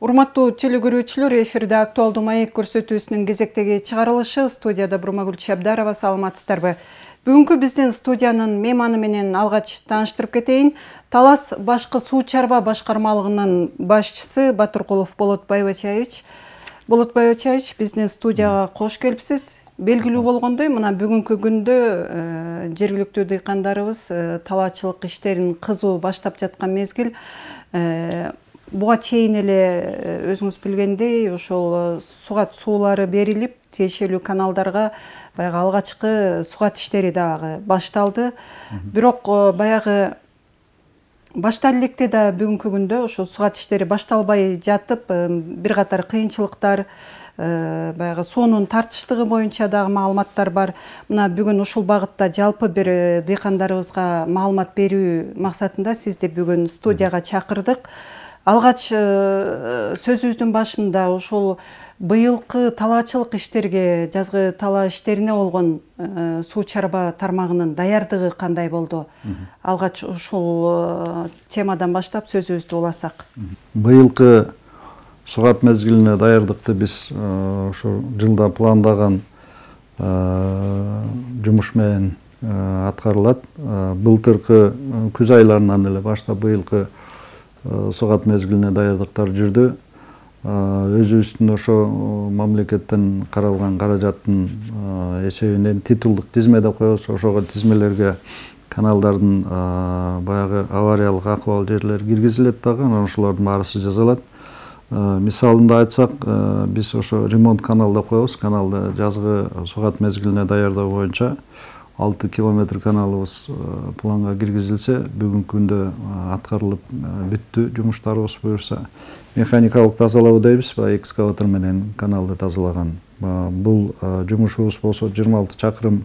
Урматтуу телекөрүүчүлөр, эфирде актуалдуу маек көрсөтүүсүнүн кезектеги чыгарылышы. Студияда Бурмагүл Чабдарова, саламатсыздарбы. Бүгүнкү биздин студиянын мейманы менен алгач тааныштырып кетейин. Талас башкы суу чарба башкармалыгынын башчысы Батыркулов Болот Байбачаевич. Болот Байбачаевич, биздин студияга кош келипсиз. Белгилүү болгондой, мына бүгүнкү күндө жергиликтүү дыйкандарыбыз талаачылык иштерин кызуу баштап жаткан мезгил. Буга чейин эле өзүңүз билгендей, ошол сугат суулары берилип, тиешелүү каналдарга баягы алгачкы сугат иштери дагы башталды. Бирок баягы башталып электе да бүгүнкү күндө ошо сугат иштери башталбай жатып, бир катар кыйынчылыктар, баягы суунун тартыштыгы боюнча дагы маалыматтар бар. Мына бүгүн ушул багытта жалпы бир дыйкандарыбызга маалымат берүү максатында сизди бүгүн студияга чакырдык. Алгач сөзүбүздүн башында ошол быйылкы талаачылык иштерге, жазгы талаа иштерине болгон суу чарба тармагынын даярдыгы кандай болду? Алгач ушул темадан баштап сөзүбүздү уласак. Быйылкы сугат мезгилине даярдыкты биз ошо жылда пландаган жумуш менен аткарылат. Былтыркы күз айларынан эле баштап быйылкы сугат мезгилине даярдыктар жүрдү. Өзүбүздүн ошо мамлекеттен каралган каражаттын эсебинен титулдук тизме деп коебуз. Ошого тизмелерге каналдардын баягы авариялык акыбал жерлери киргизилет дагы, анан ошолордун баарысы жасалат. Мисалында айтсак, биз ошо ремонт канал деп коебуз. Каналды жазгы сугат мезгилине даярдоо боюнча 6 километр каналыбыз планга киргизилсе, бүгүнкү күндө аткарылып бүттү жумуштарыбыз буюрса. Механикалык тазалоо дейбиз, экскаватор менен каналды тазалаган. Бул жумушубуз болсо 26 чакырым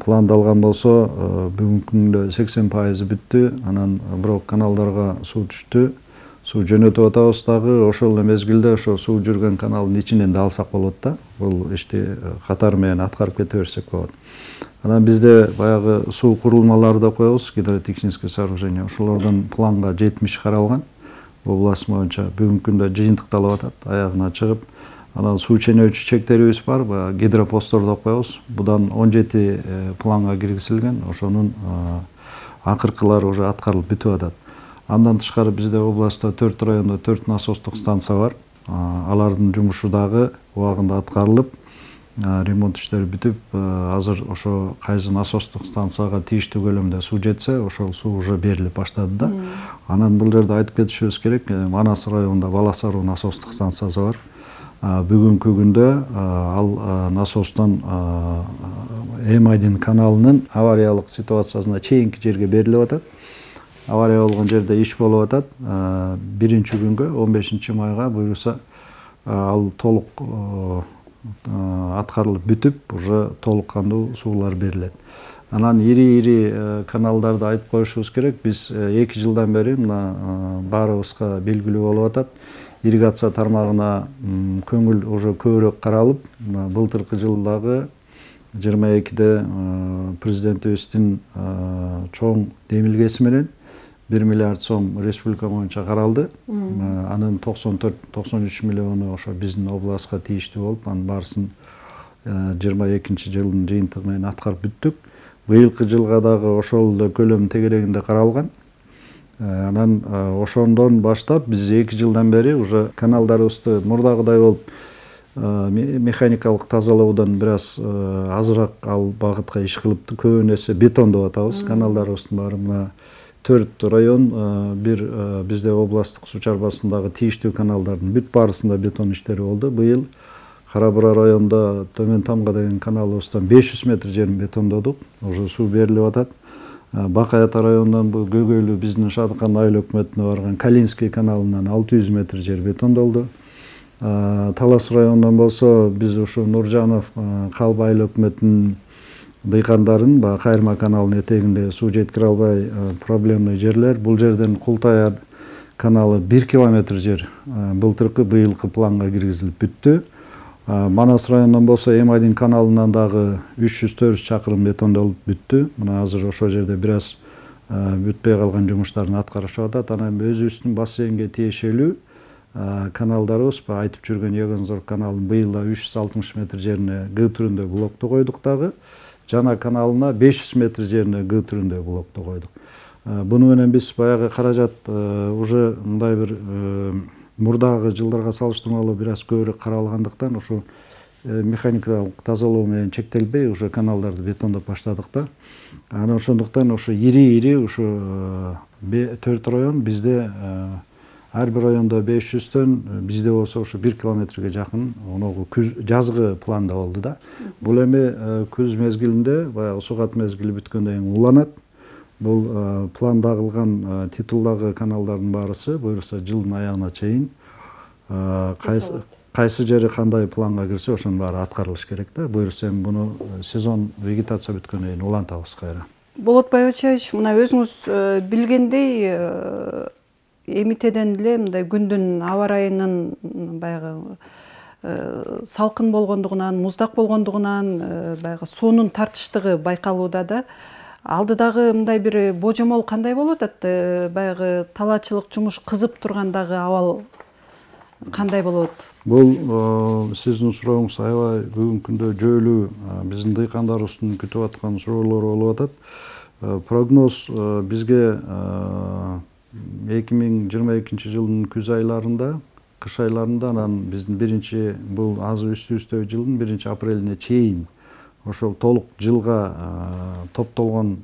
пландалган болсо, бүгүнкү күндө 80% бүттү. Анан бирок каналдарга суу түштү. Суу жөнөтүп атабыз дагы, ошол эле мезгилде ошо суу жүргөн каналдын ичинен да алсак болот да. Бул ишти катар менен аткарып кете берсек болот. Анан бизде баягы суу курулмалары деп коебуз, гидротехническое сооружение. Ошолордун планга 70 каралган. Область боюнча бүгүнкү күндө жыйынтыкталып атат, аягына чыгып. Анан суу ченөөчү чектерибиз бар, гидропосттор деп коебуз. Будан 17 планга киргизилген. Ошонун акыркылары уже аткарылып бүтүп атат. Андан тышкары бизде областта 4 райондо 4 насостук станция бар. Алардын жумушу дагы убагында аткарылып, ремонт иштери бүтүп, азыр ошо кайсы насостук станцияга тийиштүү көлөмдө суу жетсе, ошол суу уже берилип баштады да. Анан бул жерде айтып кетишибиз керек, Манас районунда Баласаруу насостук станциясы бар. Бүгүнкү күндө ал насостон М1 каналынын авариялык ситуациясына чейинки жерге берилип атат. Авария болгон жерде иш болуп атат. Биринчи күнгө 15 майга буюрса ал толук аткарылып бүтүп, уже толук кандуу суулар берилет. Анан ири каналдарды айтып коюшубуз керек. Биз 2 жылдан бери мына баарыбызга белгилүү болуп атат. Ирригация тармагына көңүл уже көбүрөөк каралып, былтыркы жылдагы 22-де президентибиздин чоң демилгеси менен 1 миллиард сом республика боюнча каралды. Анын 94-93 миллиону ошо биздин областка тийиштүү болуп, анын баарысын 22-жылдын жыйынтыгы менен аткарып бүттүк. Быйылкы жылга дагы ошол эле көлөм тегерегинде каралган. Анан ошондон баштап биз 2 жылдан бери уже каналдарыбызды мурдагыдай болуп механикалык тазалоодон бир аз азыраак ал багытка иш кылыптыр. Көбүн эсе бетондоп атабыз. Каналдарыбыздын баары мына 4 район, бир бизде областтык суу чарбасындагы тийиштүү каналдардын бүт баарысында бетон иштери болду. Быйыл Кара Бура районунда Төмөн Тамга деген каналыбыздан 500 метр жерин бетондодук. Уже суу берилип атат. Бакай Ата районунан бул Гөгөйлүү биздин Шадыкан айыл өкмөтүнө барган Калинский каналынан 600 метр жер бетондолду. Талас районунан болсо биз ушу Нуржанов Калба айыл өкмөтүнүн дыйкандарын Кайырма каналынын этегинде суу жеткире албай проблемный жерлер. Бул жерден Култаяр каналы 1 километр жер былтыркы быйылкы планга киргизилип бүттү. Манас районунан болсо М1 каналынан дагы 300-400 чакырым бетондолуп бүттү. Мына азыр ошол жерде бир аз бүтпөй калган жумуштарын аткарышып атат. Анан өзүбүздүн бассейнге тиешелүү каналдарыбыз айтып жүргөн Егонзор каналын быйыл да 360 метр жерине Г түрүндө блокту койдук дагы. Жана каналына 500 метр жерине Г түрүндө блокту койдук. Буну менен биз баягы каражат уже мындай бир мурдагы жылдарга салыштырмалуу бир аз көбүрөөк каралгандыктан ушу механикалык тазалоо менен чектелбей уже каналдарды бетондоп баштадык да. Анан ошондуктан ошо ири ушу 4 район bizde ар бир райондо 500төн бизде болсо ошо 1 километрге жакын оногу жазгы планда болду да. Бул эми күз мезгилинде баягы сугат мезгили бүткөндөн кийин уланат. Бул планда кылган титулдагы каналдардын баарысы буюрса жылдын аягына чейин кайсы жери кандай планга кирсе ошонун баары аткарылыш керек да. Буюрса эми буну сезон вегетация бүткөндөн кийин улантабыз кайра. Болот Байбачевич, мына өзүңүз билгендей эмитеден эле мындай күндүн аба ырайынын баягы салкын болгондугунан, муздак болгондугунан баягы суунун тартыштыгы байкалууда да. Алдыдагы мындай бир божомол кандай болуп атат? Баягы талаачылык жумуш кызып тургандагы абал кандай болот? Бул сиздин сурооңуз аябай бүгүнкү күндө жөөлүү биздин дыйкандарыбыздын күтүп аткан суроолору болуп атат. Прогноз бизге 2022 жылдын күз айларында, кыш айларында, анан биздин биринчи бул азыр үстүбүздөгү жылдын 1-апрелине чейин ошол толук жылга топтолгон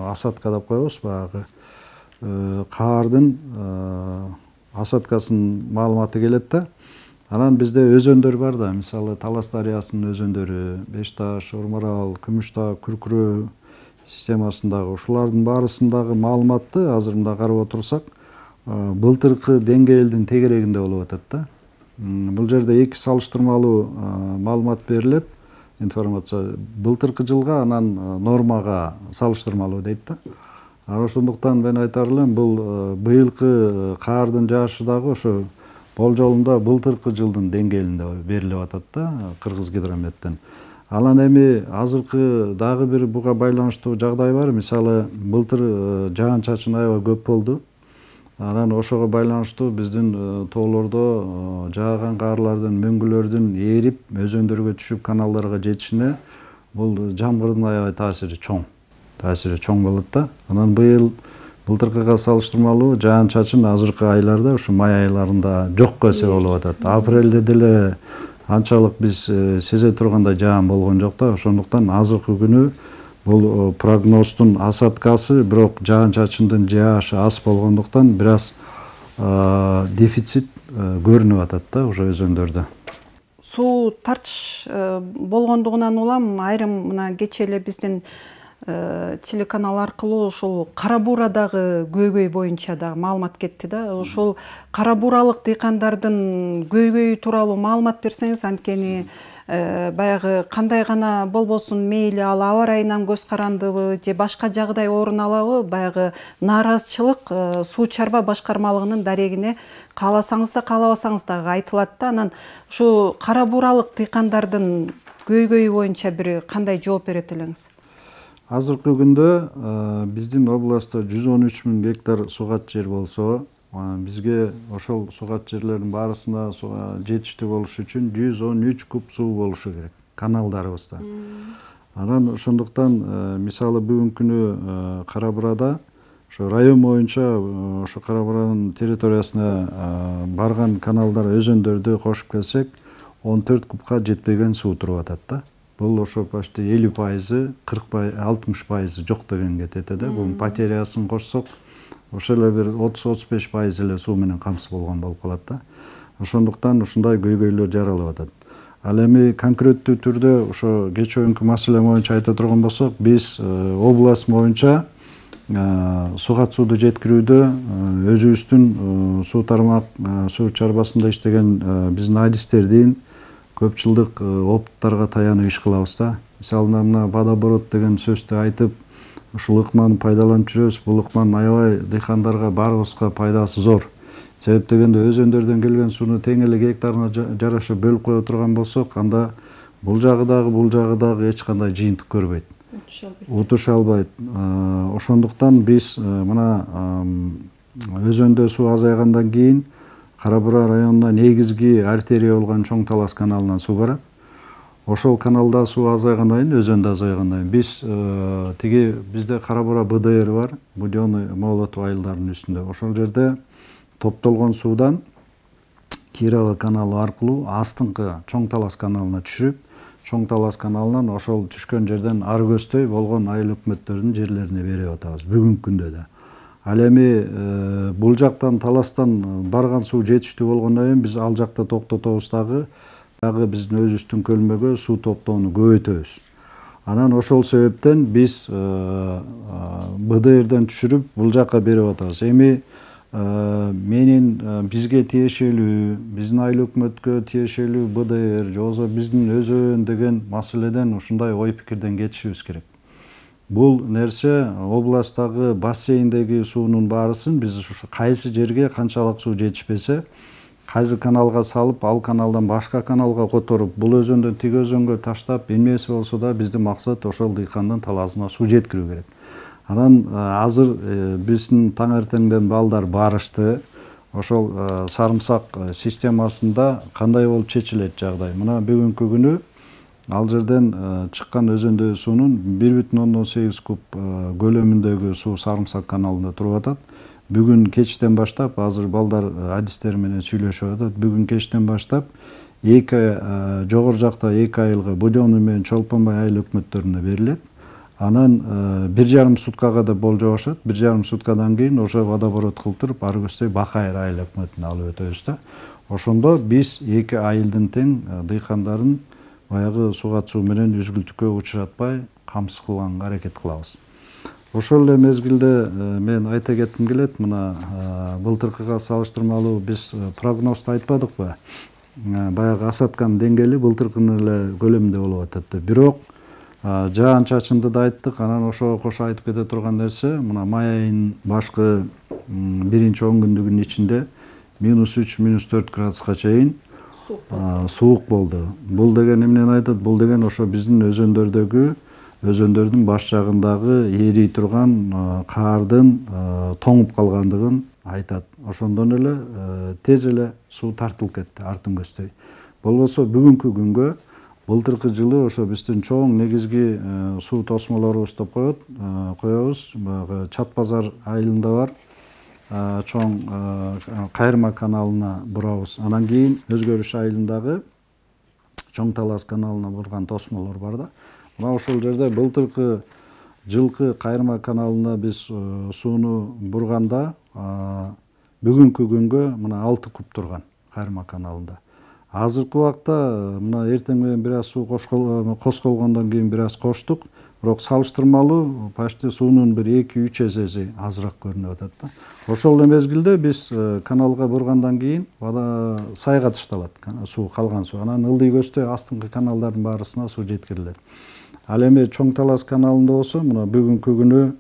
осадка деп коебуз, баягы каардын осадкасынын маалыматы келет да. Анан бизде өзөндөр бар да, мисалы Талас дарыясынын өзөндөрү, Бешташ, Ормарал, Күмүштаг, Күркүрөө системасындагы ушулардын баарысындагы маалыматты азыр мында карап отурсак, былтыркы деңгээлдин тегерегинде болуп атат да. Бул жерде эки салыштырмалуу маалымат берилет, информация. Былтыркы жылга анан нормага салыштырмалуу дейт да. Ошондуктан мен айтар элем, бул быйылкы каардын жаашы дагы ошо болжолунда былтыркы жылдын деңгээлинде берилип атат да, Кыргызгидрометтен. Анан эми азыркы дагы бир буга байланыштуу жагдай бар. Мисалы былтыр жаан-чачын аябай көп болду. Анан ошого байланыштуу биздин тоолордо жааган каарлардын, мөңгүлөрдүн ээрип, өзөндөргө түшүп, каналдарга жетишине бул жамгырдын аябай таасири чоң болот да. Анан быйыл былтыркыга салыштырмалуу жаан-чачын азыркы айларда, ушу май айларында жокко эсеп болуп атат. Апрелде деле анчалык биз сезе тургандай жаан болгон жок да. Ошондуктан азыркы күнү бул прогноздун осадкасы, бирок жаан-чачындын жаашы аз болгондуктан бир аз дефицит көрүнүп атат да уже өзөндөрдө. Суу тартыш болгондугунан улам айрым мына кечээ эле биздин телеканал аркылуу ушул Кара Буурадагы көйгөй боюнча дагы маалымат кетти да. Ушул Кара Бууралык дыйкандардын көйгөйү тууралуу маалымат берсеңиз, анткени баягы кандай гана болбосун, мейли ал аба ырайынан көз карандыбы же башка жагдай орун алабы, баягы нааразычылык суу чарба башкармалыгынын дарегине кааласаңыз да каалабасаңыз дагы айтылат да. Анан ушу Кара Бууралык дыйкандардын көйгөйү боюнча бир кандай жооп берет элеңиз? Азыркы күндө биздин областта 113 000 гектар сугат жер болсо, бизге ошол сугат жерлердин баарысына жетиштүү болуш үчүн 113 куб суу болушу керек каналдарыбызда. Анан ошондуктан мисалы бүгүнкү күнү Кара Буурада ошо район боюнча ошо Кара Бууранын территориясына барган каналдар, өзөндөрдү кошуп келсек, 14 кубка жетпеген суу туруп атат да. Бул ошо почти 50%, 60% жок деген кетет да. Бул потерясын кошсок, ошо эле бир 30-35% эле суу менен камсыз болгон болуп калат да. Ошондуктан ушундай көйгөйлөр жаралып атат. Ал эми конкреттүү түрдө ошо кечээкүнкү маселе боюнча айта турган болсок, биз область боюнча сугат сууду жеткирүүдө өзүбүздүн суу тармак, суу чарбасында иштеген биздин адистердин көп жылдык опыттарга таянып иш кылабыз да. Мисалы мына водоборот деген сөздү айтып, ушул ыкманы пайдаланып жүрөбүз. Бул ыкманын аябай дыйкандарга, баарыбызга пайдасы зор. Себеп дегенде өзөндөрдөн келген сууну тең эле гектарына жараша бөлүп кое турган болсок, анда бул жагы дагы эч кандай жыйынтык көрбөйт. Утуша албайт. Ошондуктан биз мына өзөндө суу азайгандан кийин Кара Бура районуна негизги артерия болгон Чоң Талас каналынан суу барат. Ошол каналда суу азайгандан кийин, өзөндө азайгандан кийин биз тиги бизде Кара Бура БДР бар, Будённый Молотов айылдарынын үстүндө. Ошол жерде топтолгон суудан Кирова каналы аркылуу астыңкы Чоң Талас каналына түшүрүп, Чоң Талас каналынан ошол түшкөн жерден ары көздөй болгон айыл өкмөттөрдүн жерлерине берип атабыз бүгүнкү күндө да. Ал эми бул жактан Таластан барган суу жетиштүү болгондон кийин биз ал жакта токтотобуз дагы биздин өзүбүздүн көлмөгө суу топтоону көбөйтөбүз. Анан ошол себептен биз БДРден түшүрүп бул жакка берип атабыз. Эми менин бизге тиешелүү, биздин айыл өкмөткө тиешелүү БДР же болбосо биздин өзөн деген маселеден ушундай ой пикирден кетишибиз керек. Бул нерсе областтагы бассейндеги суунун баарысын биз ушу кайсы жерге канчалык суу жетишпесе, кайсы каналга салып, ал каналдан башка каналга которуп, бул өзөндөн тиги өзөнгө таштап, эмнеси болсо да биздин максат ошол дыйкандын талаасына суу жеткирүү керек. Анан азыр биздин таңертеңден балдар барышты. Ошол сарымсак системасында кандай болуп чечилет жагдай. Мына бүгүнкү күнү ал жерден чыккан өзөндөгү суунун 1,8 куб көлөмүндөгү суу Сарымсак каналында туруп атат. Бүгүн кечтен баштап, азыр балдар адистер менен сүйлөшүп атат. Бүгүн кечтен баштап жогору жакта 2 айылга Будённый менен Чолпонбай айыл өкмөттөрүнө берилет. Анан 1,5 суткага да болжобошот. 1,5 суткадан кийин ошо водоворот кылтырып, ары көздөй Бакайыр айыл өкмөтүнө алып өтөбүз да. Ошондо биз 2 айылдын тең дыйкандарын баягы суга суу менен үзгүлтүккө учуратпай камсыз кылганга аракет кылабыз. Ошол эле мезгилде мен айта кетким келет, мына былтыркыга салыштырмалуу биз прогнозду айтпадыкпы? Баягы асаткан деңгээли былтыркынын эле көлөмүндө болуп атат. Бирок жаан-чачынды да айттык, анан ошого кошо айтып кете турган нерсе, мына май айынын башкы биринчи 10 күндүгүнүн ичинде -3, -4 градуска чейин суук болду. Бул деген эмнени айтат? Бул деген ошо биздин өзөндөрдүн баш жагындагы эрий турган каардын тоңуп калгандыгын айтат. Ошондон эле тез эле суу тартылып кетти артын көздөй. Болбосо бүгүнкү күнгө былтыркы жылы ошо биздин чоң негизги суу тосмолорубузду коебуз. Чат базар айылында бар чоң Кайырма каналына бурабыз. Анан кийин Өзгөрүш айылындагы Чоң Талас каналына бурган тосмолор бар да. Мына ошол жерде былтыркы жылкы Кайырма каналына биз сууну бурганда бүгүнкү күнгө мына 6 куб турган Кайырма каналында. Азыркы убакта мына эртең менен бир аз суу косколгондон кийин бир аз коштук, бирок салыштырмалуу почти суунун бир 2-3 эсеси азыраак көрүнүп атат да. Ошол эле мезгилде биз каналга бургандан кийин сайга ташталат суу, калган суу. Анан ылдый көздөй астыңкы каналдардын баарысына суу жеткирилет. Ал эми Чоң Талас каналында болсо мына бүгүнкү күнү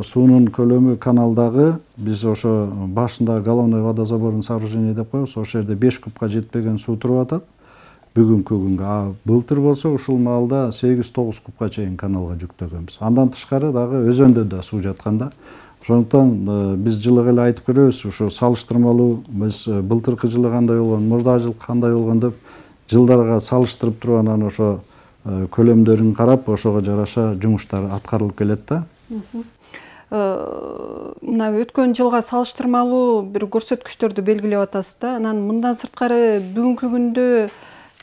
суунун көлөмү каналдагы биз ошо башында головной водозаборный сооружение деп коебуз. Ошол жерде 5 кубка жетпеген суу туруп атат бүгүнкү күнгө. Былтыр болсо ушул маалда 8-9 кубка чейин каналга жүктөгөнбүз. Андан тышкары дагы өзөндө да суу жатканда. Ошондуктан биз жылыга эле айтып беребиз, ушу салыштырмалуу биз былтыркы жылы кандай болгон, мурда жыл кандай болгон деп жылдарга салыштырып туруп анан ошо көлөмдөрүн карап, ошого жараша жумуштар аткарылып келет да. Мына өткөн жылга салыштырмалуу бир көрсөткүчтөрдү белгилеп атасыз да. Анан мындан сырткары бүгүнкү күндө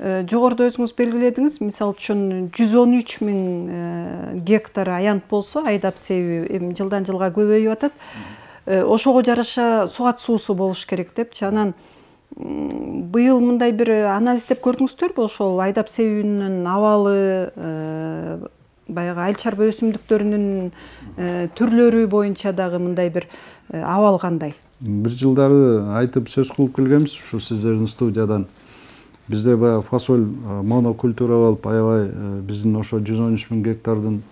жогоруда өзүңүз белгиледиңиз, мисалы үчүн 113 000 гектар аянт болсо, айдап себүү эми жылдан жылга көбөйүп атат. Ошого жараша сугат суусу болуш керек депчи. Анан быйыл мындай бир анализдеп көрдүңүздөрбү? Ошол айдап себүүнүн абалы, баягы айыл чарба өсүмдүктөрүнүн түрлөрү боюнча дагы мындай бир абал кандай? Бир жылдары айтып сөз кылып келгенбиз ушу сиздердин студиядан. Бизде баягы фасоль монокультура болуп, аябай биздин ошо 113 000 гектардын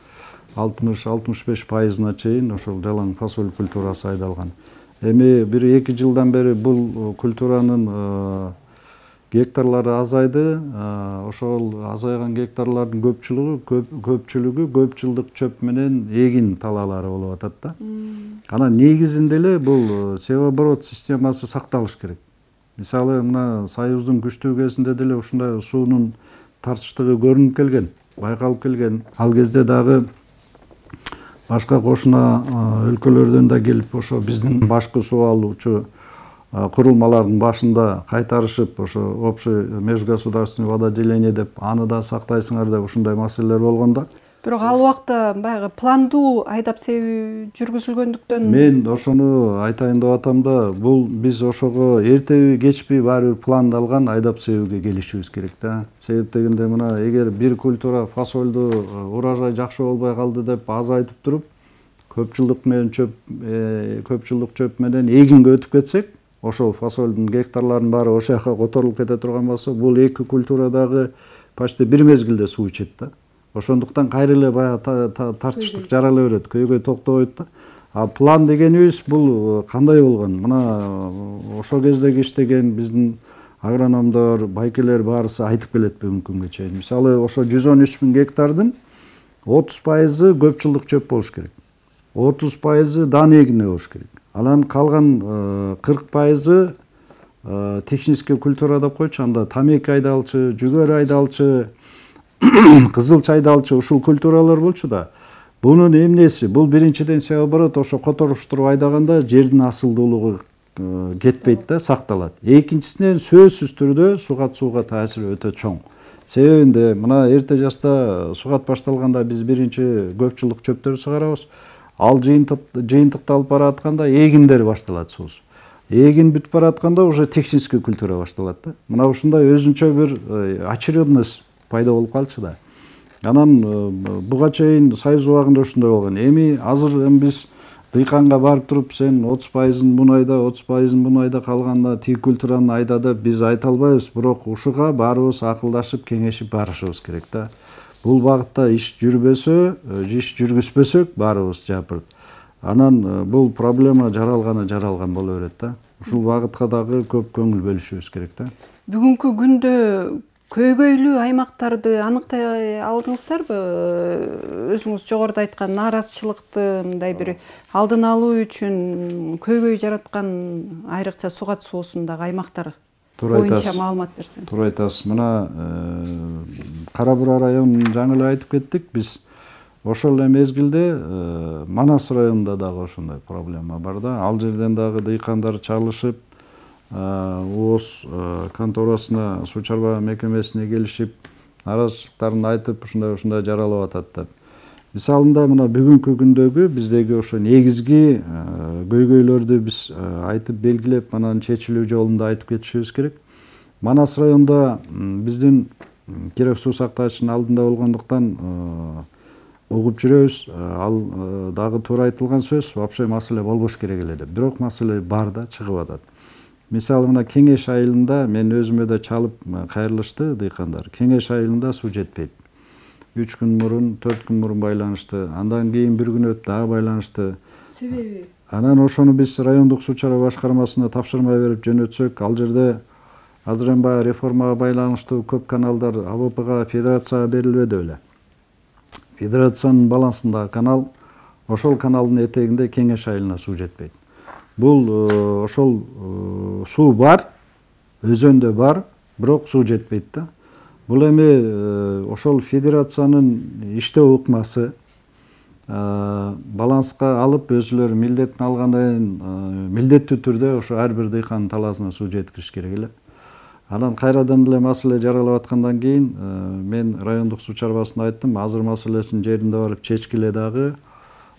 60-65% чейин ошол жалаң фасоль культурасы айдалган. Эми 1-2 жылдан бери бул культуранын гектарлары азайды. Ошол азайган гектарлардын көпчүлүгү көп жылдык чөп менен эгин талаалары болуп атат да. Анан негизинде эле бул себооборот системасы сакталыш керек. Мисалы мына Союздун күчтүү кезинде деле ушундай суунун тартыштыгы көрүнүп келген, байкалып келген. Ал кезде дагы башка кошуна өлкөлөрдөн да келип ошо биздин башкы суу алуучу курулмалардын башында кайтарышып, ошо общий межгосударственный вододеление деп аны да сактайсыңар деп ушундай маселелер болгондо. Бирок ал убакта баягы пландуу айдап себүү жүргүзүлгөндүктөн мен ошону айтайын деп атам да, бул биз ошого эртеби кечпи баары бир пландалган айдап себүүгө келишибиз керек да. Себеп дегенде мына эгер бир культура фасолду урожай жакшы болбой калды деп азайтып туруп, көпчүлдүк чөп менен эгинге өтүп кетсек, ошол фасолдун гектарларынын баары ошол жака которулуп кете турган болсо, бул эки культурадагы почти бир мезгилде суу ичет да. Ошондуктан кайра эле баягы тартыштык жарала берет, көйгөй токтобойт да. А план дегенибиз бул кандай болгон? Мына ошол кездеги иштеген биздин агрономдор, байкелер баарысы айтып келет бүгүнкү күнгө чейин. Мисалы ошо 113 000 гектардын 30% көп жылдык чөп болуш керек. 30% дан эгине болуш керек. Анан калган 40% технический культура деп койчу, анда тамеки айдалчы, жүгөр айдалчы, кызылча айдалчы ушул культуралар болчу да. Бунун эмнеси? Бул биринчиден себооборот ошо которуштуруп айдаганда жердин асылдуулугу кетпейт да, сакталат. Экинчисинен сөзсүз түрдө суга таасири өтө чоң. Себебинде мына эрте жашта сугат башталганда биз биринчи көп жылдык чөптөрдү сугарабыз. Ал жыйынтыкталып баратканда эгиндер башталат суусу. Эгин бүтүп баратканда уже технический культура башталат да. Мына ушундай өзүнчө бир очередность пайда болуп калчу да. Анан буга чейин Союз убагында ушундай болгон. Эми азыр биз дыйканга барып туруп, сен 30%-ын бун айда, 30%-ын бун айда, калганда тиги культураны айда деп биз айта албайбыз. Бирок ушуга баарыбыз акылдашып, кеңешип барышыбыз керек да. Бул багытта иш жүрбөсө, иш жүргүзбөсөк баарыбыз жапырт. Анан бул проблема жаралган боло берет да. Ушул багытка дагы көп көңүл бөлүшүбүз керек да. Бүгүнкү күндө көйгөйлүү аймактарды аныктай алдыңыздарбы? Өзүңүз жогоруда айткан нааразычылыкты мындай бир алдын алуу үчүн көйгөй жараткан айрыкча сугат суусундагы аймактар боюнча маалымат берсеңиз. Туура айтасыз. Мына Кара Бура районун жаңы эле айтып кеттик. Биз ошол эле мезгилде Манас районунда дагы ошондой проблема бар да. Ал жерден дагы дыйкандар чалышып, ООС конторасына, суу чарба мекемесине келишип, нааразычылыктарын айтып, ушундай жаралап атат деп. Мисалында мына бүгүнкү күндөгү биздеги ошо негизги көйгөйлөрдү биз айтып белгилеп, анан чечилүү жолунда айтып кетишибиз керек. Манас районунда биздин Киров суу сактагычынын алдында болгондуктан угуп жүрөбүз. Ал дагы туура айтылган сөз, вообще маселе болбош керек эле деп. Бирок маселе бар да, чыгып атат. Мисалы мына Кеңеш айылында мен өзүмө да чалып кайрылышты дыйкандар. Кеңеш айылында суу жетпейт. 3 күн мурун, 4 күн мурун байланышты. Андан кийин бир күн өтүп дагы байланышты. Себеби? Анан ошону биз райондук суу чарба башкармасына тапшырма берип жөнөтсөк, ал жерде азыр эми баягы реформага байланыштуу көп каналдар АБПга, федерацияга берилбеди беле. Федерациянын балансындагы канал, ошол каналдын этегинде Кеңеш айылына суу жетпейт. Бул ошол суу бар, өзөндө бар, бирок суу жетпейт да. Бул эми ошол федерациянын иштөө ыкмасы баланска алып, өзүлөрү милдетин алгандан кийин милдеттүү түрдө ошо ар бир дыйкандын талаасына суу жеткириш керек эле. Анан кайрадан эле маселе жаралып аткандан кийин мен райондук суу чарбасына айттым, азыр маселесин жеринде барып чечкиле дагы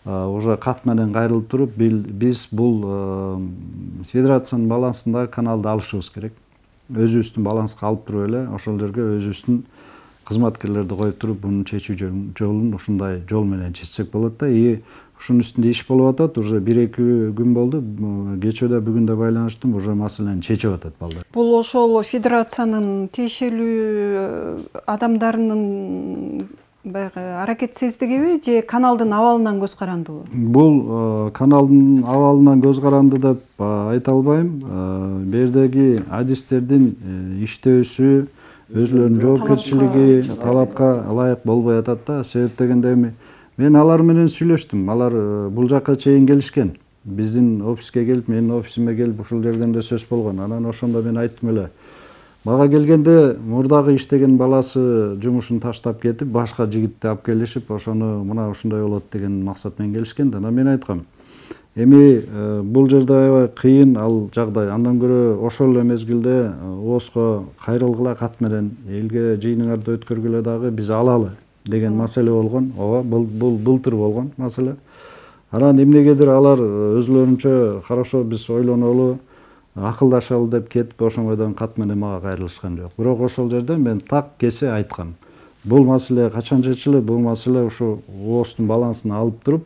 уже кат менен кайрылып туруп, биз бул федерациянын балансындагы каналды алышыбыз керек. Өзүбүздүн баланска алып туруп эле ошол жерге өзүбүздүн кызматкерлерди коюп туруп, мунун чечүү жолун ушундай жол менен чечсек болот да. Ушунун үстүндө иш болуп атат, уже 1-2 күн болду. Кечөөдө бүгүн да байланыштым, уже маселени чечип атат балдар. Бул ошол федерациянын тиешелүү адамдарынын баягы аракетсиздигиби же каналдын абалынан көз карандыбы? Бул каналдын абалынан көз каранды деп айта албайм. Бердеги адистердин иштөөсү, өзлөрүнүн жоопкерчилиги талапка ылайык болбой атат да. Себеп дегенде мен алар менен сүйлөштүм. Алар бул жакка чейин келишкен. Биздин офиске келип, менин офисиме келип ушул жерден да сөз болгон. Анан ошондо мен айттым эле. Мага келгенде мурдагы иштеген баласы жумушун таштап кетип, башка жигитти алып келишип, ошону мына ушундай болот деген максат менен келишкен да. Анан мен айткам, эми бул жерде аябай кыйын ал жагдай. Андан көрө ошол эле мезгилде ООСко кайрылгыла кат менен элге жыйыныңарды өткөргүлө дагы биз алалы деген маселе болгон. Ооба, бул былтыр болгон маселе. Анан эмнегедир алар өзлөрүнчө хорошо биз ойлонолу, акылдашалы деп кетип, ошондон кат менен мага кайрылышкан жок. Бирок ошол жерде мен так кесе айткам. Бул маселе качан чечилет? Бул маселе ушу ООСтун балансын алып туруп,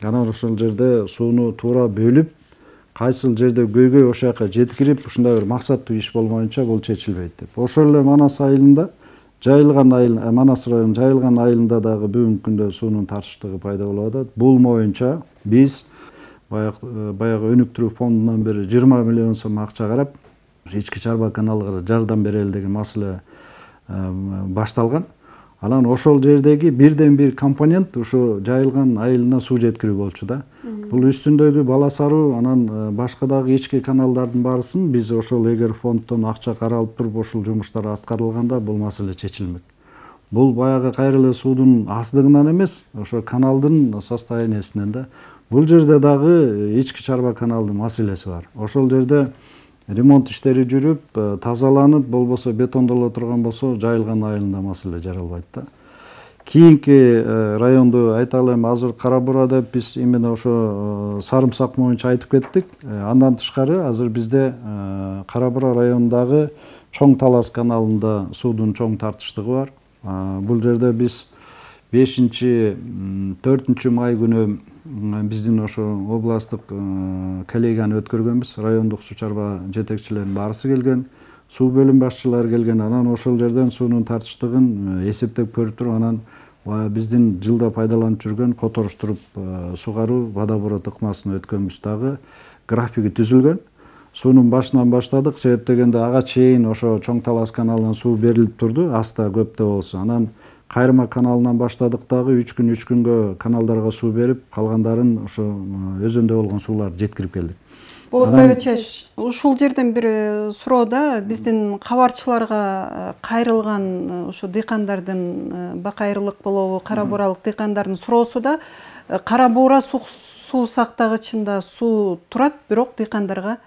анан ошол жерде сууну туура бөлүп, кайсыл жерде көйгөй ошол жака жеткирип, ушундай бир максаттуу иш болмоюнча бул чечилбейт деп. Ошол эле Манас айылында, Манас районунун Жайылган айылында дагы бүгүнкү күндө суунун тартыштыгы пайда болуп атат. Бул боюнча биз баягы өнүктүрүү фондунан бери 20 миллион сом акча карап, ички чарба каналга жардам берели деген маселе башталган. Анан ошол жердеги бирден бир компонент ушу Жайылган айылына суу жеткирүү болчу да. Бул үстүндөгү Бала Саруу, анан башка дагы ички каналдардын баарысын биз ошол эгер фонддон акча каралып туруп ушул жумуштар аткарылганда бул маселе чечилмек. Бул баягы кайра эле суудун аздыгынан эмес, ошо каналдын состояниясынан да. Бул жерде дагы ички чарба каналдын маселеси бар. Ошол жерде ремонт иштери жүрүп, тазаланып, болбосо бетондоло турган болсо, Жайылган айылында маселе жаралбайт да. Кийинки районду айта алайм, азыр Кара Бура деп биз именно ошо сарымсак боюнча айтып кеттик. Андан тышкары азыр бизде Кара Бура районундагы Чоң Талас каналында суудун чоң тартыштыгы бар. Бул жерде биз 5-4 май күнү биздин ошо областтык коллегияны өткөргөнбүз. Райондук суу чарба жетекчилеринин баарысы келген, суу бөлүм башчылары келген. Анан ошол жерден суунун тартыштыгын эсептеп көрүп туруп, анан биздин жылда пайдаланып жүргөн которуштуруп сугаруу водоборот ыкмасын өткөнбүз дагы графиги түзүлгөн. Суунун башынан баштадык. Себеп дегенде ага чейин ошо Чоң Талас каналынан суу берилип турду, аста көп да болсо. Анан Кайрма каналынан баштадык дагы 3 күнгө каналдарга суу берип, калгандарын ошо өзөндө болгон сууларды жеткирип келдик. Болотбаевич, ушул жерден бир суроо да, биздин кабарчыларга кайрылган ошо дыйкандардын бакайрылык болобу, Кара Буралык дыйкандардын суроосу да, Кара Бура суу сактагычында суу турат, бирок дыйкандарга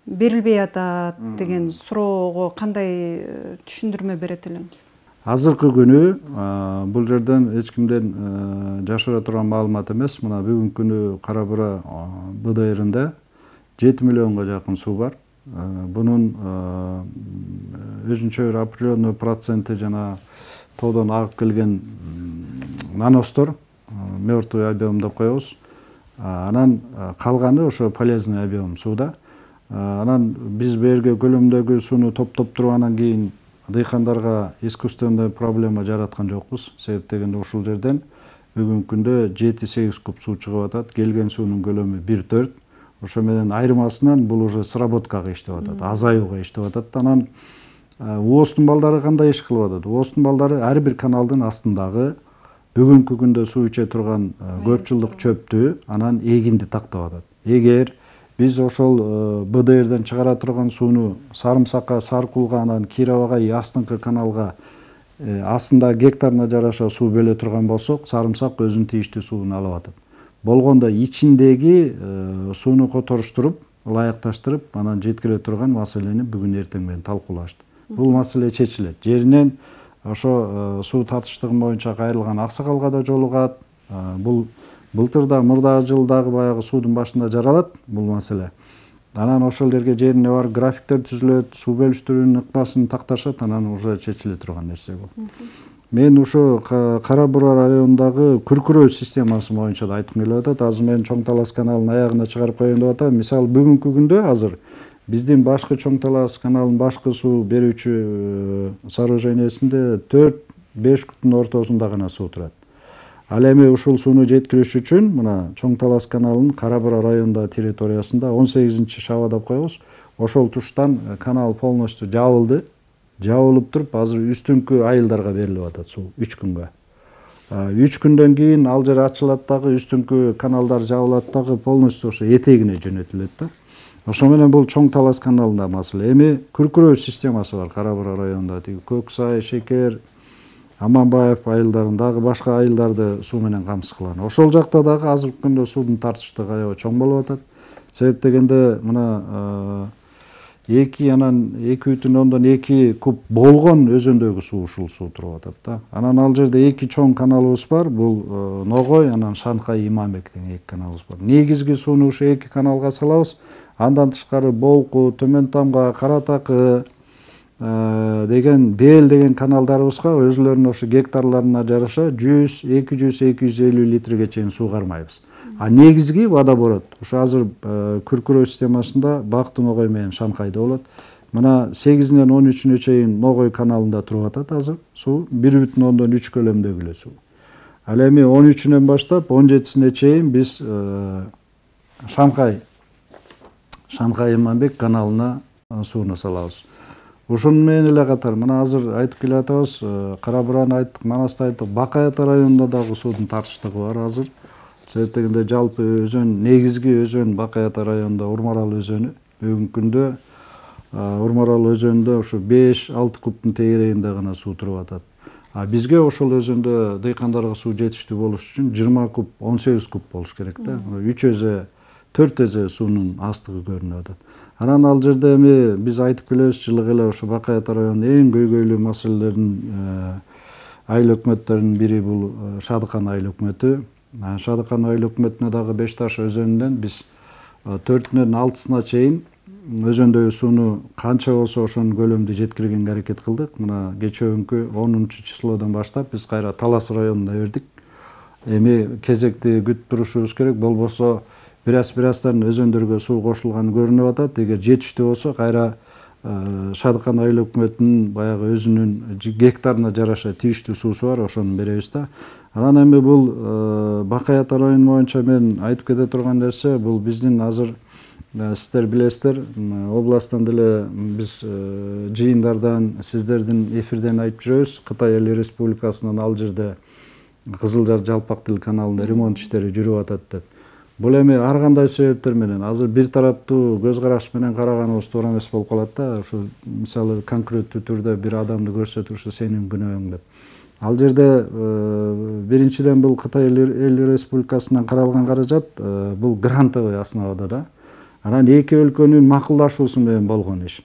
берилбей атат деген суроого кандай түшүндүрмө берет элеңиз? Азыркы күнү бул жерден эч кимден жашыра турган маалымат эмес. Мына бүгүнкү күнү Кара Бура БДРында 7 миллионго жакын суу бар. Бунун өзүнчө определенный проценти жана тоодон агып келген наностор, мертвый объем деп коебуз. Анан калганы ошо полезный объем сууда. Анан биз берге көлөмдөгү сууну топтоп туруп, анан кийин дыйкандарга искусственный проблема жараткан жокпуз. Себеп дегенде ушул жерден бүгүнкү күндө 7-8 куб суу чыгып атат. Келген суунун көлөмү 1-4. Ошо менен айырмасынан бул уже сработкага иштеп атат, азаюуга иштеп атат. Анан ООСтун балдары кандай иш кылып атат? ООСтун балдары ар бир каналдын астындагы бүгүнкү күндө суу иче турган көп жылдык чөптү, анан эгинди тактап атат. Эгер биз ошол БДРден чыгара турган сууну Сарымсакка, Саркулга, анан Кировага, астыңкы каналга астында гектарына жараша суу бөлө турган болсок, Сарымсак өзүнүн тийиштүү суун алып атат. Болгондо ичиндеги сууну которуштуруп, ылайыкташтырып, анан жеткире турган маселени бүгүн эртең менен талкуулашты. Бул маселе чечилет. Жеринен ошо суу татыштыгы боюнча кайрылган аксакалга да жолугат. Бул былтырда, мурдагы жылдагы баягы суудун башында жаралат бул маселе. Анан ошол жерге жерине бар графиктер түзүлөт, суу бөлүштүрүүнүн ыкмасын такташат, анан уже чечиле турган нерсе бул. Мен ошо Кара Бура районундагы күркүрөө системасы боюнча да айтып келип атат. Азыр мен Чоң Талас каналынын аягына чыгарып коеюн деп атам. Мисалы бүгүнкү күндө азыр биздин башкы Чоң Талас каналынын башкы суу берүүчү сооружениесинде 5 күптүн ортосунда гана суу турат. Ал эми ушул сууну жеткириш үчүн мына Чоң Талас каналынын Кара Бура районундагы территориясында 18 шаба деп коебуз. Ошол туштан канал полностью жабылды. Жабылып туруп, азыр үстүңкү айылдарга берилип атат суу 3 күнгө. 3 күндөн кийин ал жер ачылат дагы, үстүңкү каналдар жабылат дагы, полностью ошо этегине жөнөтүлөт да. Ошо менен бул Чоң Талас каналында маселе. Эми күркүрөө системасы бар Кара Бура районунда. Тиги Көксай, Шекер, Аманбаев айылдарындагы башка айылдарды суу менен камсыз кылган. Ошол жакта дагы азыркы күндө суудун тартыштыгы аябай чоң болуп атат. Себеп дегенде мына 2,2 куб болгон өзөндөгү суу ушул суу туруп атат да. Анан ал жерде 2 чоң каналыбыз бар. Бул Ногой, анан Шанхай, Иманбек деген 2 каналыбыз бар. Негизги сууну ушу 2 каналга салабыз. Андан тышкары Болку, Төмөн Тамга, Кара Такы деген Бел деген каналдарыбызга өзүлөрүнүн ошо гектарларына жараша 100, 200, 250 литрге чейин суу кармайбыз. А негизги водоборот ушу азыр күркүрөө системасында Бактын Ногой менен Шанхайда болот. Мына 8-ден 13-үнө чейин Ногой каналында туруп атат азыр суу 1,3 көлөмдөгү эле суу. Ал эми 13-үнөн баштап 17-сине чейин биз Шанхай Иманбек каналына сууну салабыз. Ушуну менен эле катар мына азыр айтып келе атабыз, Кара Бураны айттык, Манасты айттык, Бакай Ата районунда дагы суудун тартыштыгы бар азыр. Себеп дегенде жалпы өзөн, негизги өзөн Бакай Ата районунда Урмарал өзөнү. Бүгүнкү күндө Урмарал өзөнүндө ушу 5-6 кубтун тегерегинде гана суу туруп атат. А бизге ошол өзөндө дыйкандарга суу жетиштүү болуш үчүн 20 куб, 18 куб болуш керек да. 3 эзе, 4 эзе суунун астыгы көрүнүп атат. Анан ал жерде эми биз айтып келебиз, жылы эле ошо Бакай Ата районунун эң көйгөйлүү маселелеринин айыл өкмөттөрүнүн бири бул Шадыкан айыл өкмөтү. Шадыкан айыл өкмөтүнө дагы Бешташ өзөнүнөн биз 4-ден 6-сына чейин өзөндөгү сууну канча болсо ошонун көлөмдү жеткиргенге аракет кылдык. Мына кечээүнкү 10-числодон баштап биз кайра Талас районуна бердик. Эми кезекти күтүп турушубуз керек, болбосо бираз-бираздан өзөндөргө суу кошулганы көрүнүп атат. Эгер жетиштүү болсо кайра Шадыкан айыл өкмөтүнүн баягы өзүнүн гектарына жараша тийиштүү суусу бар, ошону беребиз да. Анан эми бул Бакай Ата району боюнча мен айтып кете турган нерсе, бул биздин азыр сиздер билесиздер, областтан деле биз жыйындардан, сиздердин эфирден айтып жүрөбүз. Кытай Эл Республикасынын ал жерде Кызылжар Жалпак Тил каналында ремонт иштери жүрүп атат деп. Бул эми ар кандай себептер менен азыр бир тараптуу көз караш менен караганыбыз туура эмес болуп калат да. Ушу мисалы конкреттүү түрдө бир адамды көрсөтүп ушу сенин күнөөң деп. Ал жерде биринчиден бул Кытай Эл Республикасынан каралган каражат бул грантовый основада да. Анан эки өлкөнүн макулдашуусу менен болгон иш.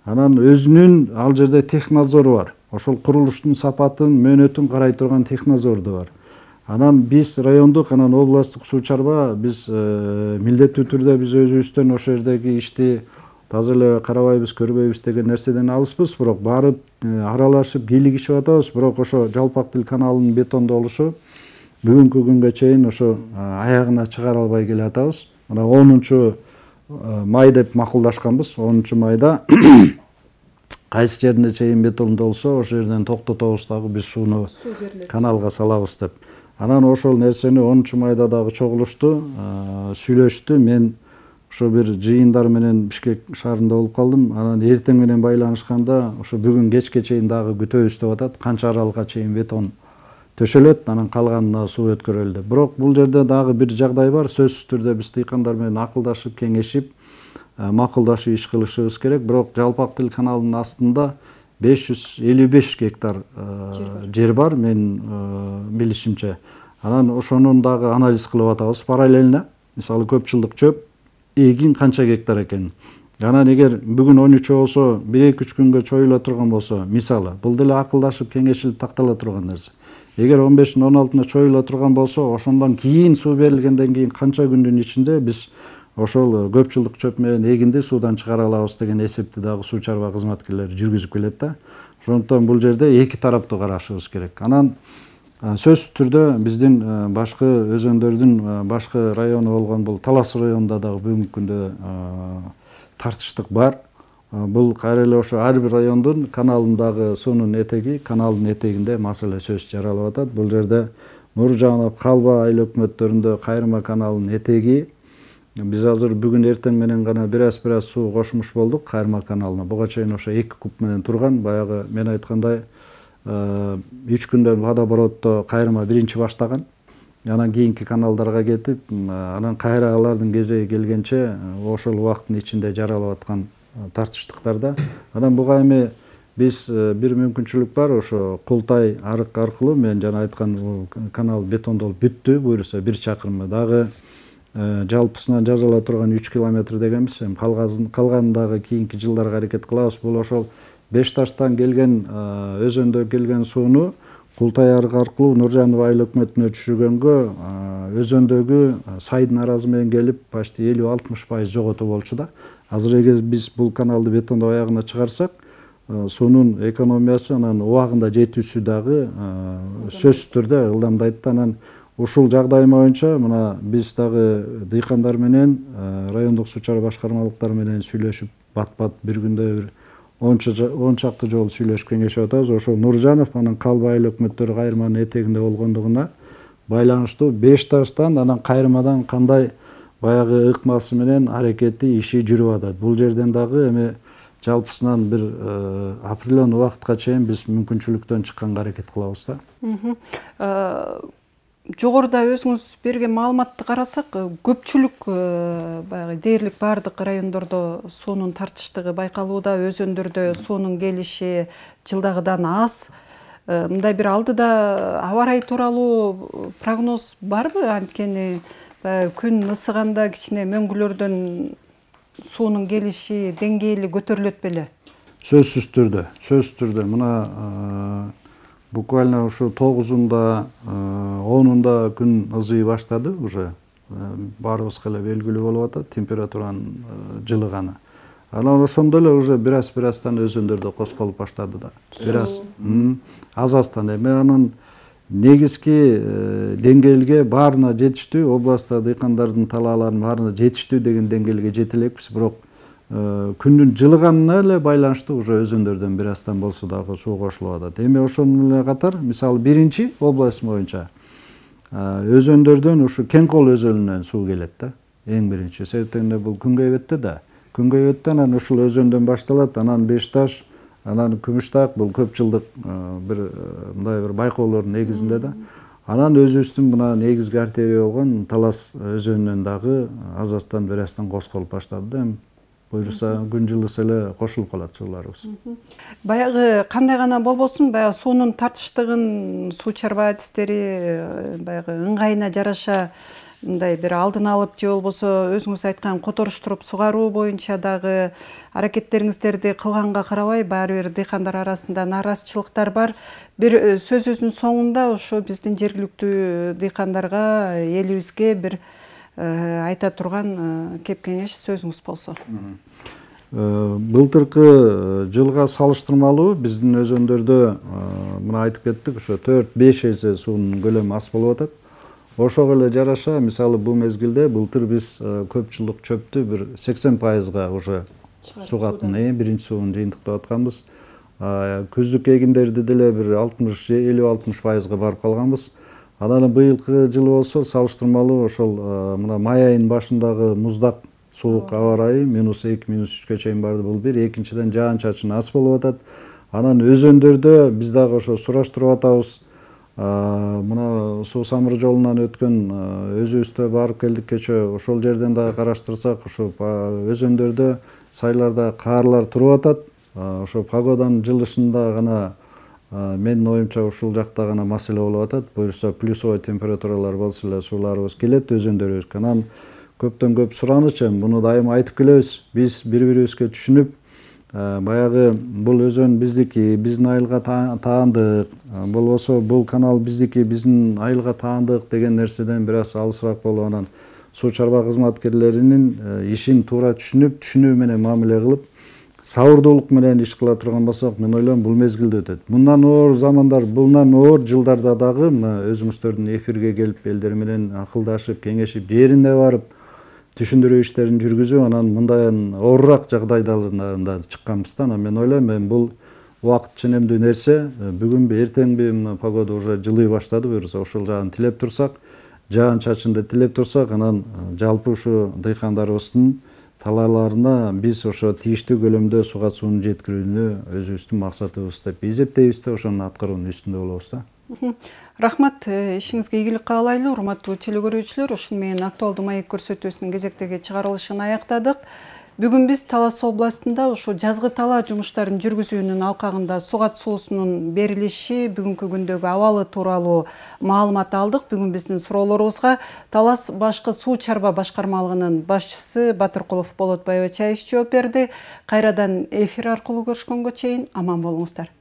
Анан өзүнүн ал жерде технадзору бар. Ошол курулуштун сапатын, мөөнөтүн карай турган технадзор да бар. Анан биз райондук, анан областтык суу чарба биз милдеттүү түрдө биз өзүбүздөн ошол жердеги ишти таза эле карабайбыз, көрбөйбүз деген нерседен алыспыз, бирок барып аралашып бийлигишип атабыз. Бирок ошо Жалпак Тил каналынын бетондолушу бүгүнкү күнгө чейин ошо аягына чыгара албай келе атабыз. Мына 10-май деп макулдашканбыз. 10-майда кайсы жерине чейин бетондолсо ошол жерден токтотобуз дагы биз сууну каналга салабыз деп. Анан ошол нерсени 10-майда дагы чогулушту, сүйлөштү. Мен ошо бир жыйындар менен Бишкек шаарында болуп калдым. Анан эртең менен байланышканда ошо бүгүн кечке чейин дагы күтөбүз деп атат. Канча аралга чейин бетон төшөлөт, анан калганына суу өткөрөлү деп. Бирок бул жерде дагы бир жагдай бар. Сөзсүз түрдө биз дыйкандар менен акылдашып, кеңешип, макулдашып иш кылышыбыз керек. Бирок Жалпак Тил каналынын астында 555 гектар жер бар, мен билишимче. Анан ошонун дагы анализ кылып атабыз параллельно. Мисалы көп жылдык чөп эгин канча гектар экенин. Анан эгер бүгүн 13 болсо, 1-2-3 күнгө чоюла турган болсо, мисалы, бул деле акылдашып, кеңешилип тактала турган нерсе. Эгер 15-16-на чоюла турган болсо, ошондон кийин суу берилгенден кийин канча күндүн ичинде биз ошол көп жылдык чөп менен эгинди суудан чыгара алабыз деген эсепти дагы суу чарба кызматкерлери жүргүзүп келет да. Ошондуктан бул жерде эки тараптуу карашыбыз керек. Анан сөзсүз түрдө биздин башкы өзөндөрдүн башкы району болгон бул Талас районунда дагы бүгүнкү күндө тартыштык бар. Бул кайра эле ошо ар бир райондун каналындагы суунун этеги, каналдын этегинде маселе сөз жаралып атат. Бул жерде Нуржанов, Калба айыл өкмөттөрүндө Кайрма каналынын этеги. Биз азыр бүгүн эртең менен гана бираз суу кошмуш болдук Кайрма каналына. Буга чейин ошо 2 куб менен турган. Баягы мен айткандай 3 күндөн водоборотто Кайрма биринчи баштаган. Анан кийинки каналдарга кетип, анан кайра алардын кезеги келгенче ошол убакыттын ичинде жаралып аткан тартыштыктарда. Анан буга эми биз бир мүмкүнчүлүк бар, ошо Култай арык аркылуу мен жана айткан канал бетондолуп бүттү, буюрса 1 чакырымы дагы жалпысынан жазыла турган 3 километр дегенбиз. Эми калганындагы кийинки жылдарга аракет кылабыз. Бул ошол Бешташтан келген өзөндө келген сууну Култай арык аркылуу Нуржанов айыл өкмөтүнө түшүргөнгө өзөндөгү сайдын аразы менен келип почти 50-60% жоготуп болчу да. Азыр эгер биз бул каналды бетондоо аягына чыгарсак, суунун экономиясы анан убагында жетүүсү дагы сөзсүз түрдө ылдамдайт. Анан ушул жагдай боюнча мына биз дагы дыйкандар менен райондук суу чарба башкармалыктары менен сүйлөшүп бат-бат бир күндө бир 10 чакты жолу сүйлөшүп кеңешип атабыз. Ошо Нуржанов анан Калба айыл өкмөттөрү Кайрманын этегинде болгондугуна байланыштуу Бешташтан анан Кайрмадан кандай баягы ыкмасы менен аракети иши жүрүп атат. Бул жерден дагы эми жалпысынан бир определенный убакытка чейин биз мүмкүнчүлүктөн чыкканга аракет кылабыз да. Жогоруда өзүңүз берген маалыматты карасак, көпчүлүк баягы дээрлик бардык райондордо суунун тартыштыгы байкалууда, өзөндөрдө суунун келиши жылдагыдан аз. Мындай бир алдыда аба ырайы тууралуу прогноз барбы? Анткени күн ысыганда кичине мөңгүлөрдөн суунун келиши деңгээли көтөрүлөт беле? Сөзсүз түрдө. Мына буквально ушу 9-унда, 10-унда күн ызый баштады уже. Баарыбызга эле белгилүү болуп атат температуранын жылыганы. Анан ошондо эле уже бираз-бираздан өзөндөрдө козголуп баштады да. Бираз аз-аздан эми анын негизги деңгээлге баарына жетиштүү, областта дыйкандардын талааларынын баарына жетиштүү деген деңгээлге жете элекпиз, бирок күндүн жылыганына эле байланыштуу уже өзөндөрдөн бираздан болсо дагы суу кошулуп атат. Эми ошону менен катар, мисалы биринчи область боюнча өзөндөрдөн ушу Кеңкол өзөнүнөн суу келет да. Эң биринчи. Себептен бул Күнгөйбөттө да. Күнгөйбөттөн анан ушул өзөндөн башталат, анан Бешташ, анан Күмүштак, бул көп жылдык бир мындай бир байкоолордун негизинде да. Анан өзүбүздүн мына негизги артерия болгон Талас өзөнүнөн дагы аз-аздан бираздан козголуп баштады да. Буюрса күн жылыса эле кошулуп калат сууларыбыз. Баягы кандай гана болбосун, баягы суунун тартыштыгын суу чарба адистери баягы ыңгайына жараша мындай бир алдын алып же болбосо өзүңүз айткан которуштуруп сугаруу боюнча дагы аракеттериңиздерди кылганга карабай, баары бир дыйкандар арасында нааразычылыктар бар. Бир сөзүбүздүн соңунда ошо биздин жергиликтүү дыйкандарга, элибизге бир айта турган кеп кеңеш сөзүңүз болсо. Былтыркы жылга салыштырмалуу биздин өзөндөрдө мына айтып кеттик, ошо 4-5 эсе суунун көлөмү аз болуп атат. Ошого эле жараша, мисалы бул мезгилде былтыр биз көп жылдык чөптү бир 80%га уже сугатын, биринчи суун жыйынтыктап атканбыз. Күздүк эгиндерди деле бир 50-60%га барып калганбыз. Анан быйылкы жылы болсо салыштырмалуу ошол мына май айынын башындагы муздак суук аба ырайы -2, -3 чейин барды. Бул бир, экинчиден жаан чачын аз болуп атат. Анан өзөндөрдө биз дагы ошо сураштырып атабыз. Мына суу самыр жолунан өткөн өзүбүздө барып келдик кечээ. Ошол жерден дагы караштырсак, ошо өзөндөрдө сайларда каарлар туруп атат. Ошо погоданын жылышында гана менин оюмча ушул жакта гана маселе болуп атат. Буюрса плюсовой температуралар болсо эле сууларыбыз келет өзөндөрүбүзгө. Анан көптөн көп сураныч, муну дайыма айтып келебиз. Биз бири-бирибизге түшүнүп, баягы бул өзөн биздики, биздин айылга таандык, болбосо бул канал биздики, биздин айылга таандык деген нерседен бир аз алысыраак болуп, анан суу чарба кызматкерлеринин ишин туура түшүнүп, түшүнүү менен мамиле кылып, сабырдуулук менен иш кыла турган болсок, мен ойлойм бул мезгилде өтөт. Мындан оор замандар, мындан оор жылдарда дагы мына өзүңүздөрдүн эфирге келип, элдер менен акылдашып, кеңешип, жерине барып, түшүндүрүү иштерин жүргүзүп, анан мындай оорураак жагдайларында чыкканбыздан мен ойлойм, бул убакыт ченемдүү нерсе. Бүгүнбү, эртеңби мына погода уже жылый баштады, буюрса ошол жагын тилеп турсак, жаан чачынды тилеп турсак, анан жалпы ушу дыйкандарыбыздын талааларына биз ошо тийиштүү көлөмдө суга суунун жеткирүүнү өзүбүздүн максатыбыз деп эсептейбиз да, ошону аткаруунун үстүндө болобуз да. Рахмат, ишиңизге ийгилик каалайлы. Урматтуу телекөрүүчүлөр, ушун менен актуалдуу маек көрсөтүүсүнүн кезектеги чыгарылышын аяктадык. Бүгүн биз Талас областында ушу жазгы талаа жумуштарын жүргүзүүнүн алкагында сугат суусунун берилиши, бүгүнкү күндөгү абалы тууралуу маалымат алдык. Бүгүн биздин суроолорубузга Талас башкы суу чарба башкармалыгынын башчысы Батыркулов Болотбай Чаевич жооп берди. Кайрадан эфир аркылуу көрүшкөнгө чейин аман болуңуздар.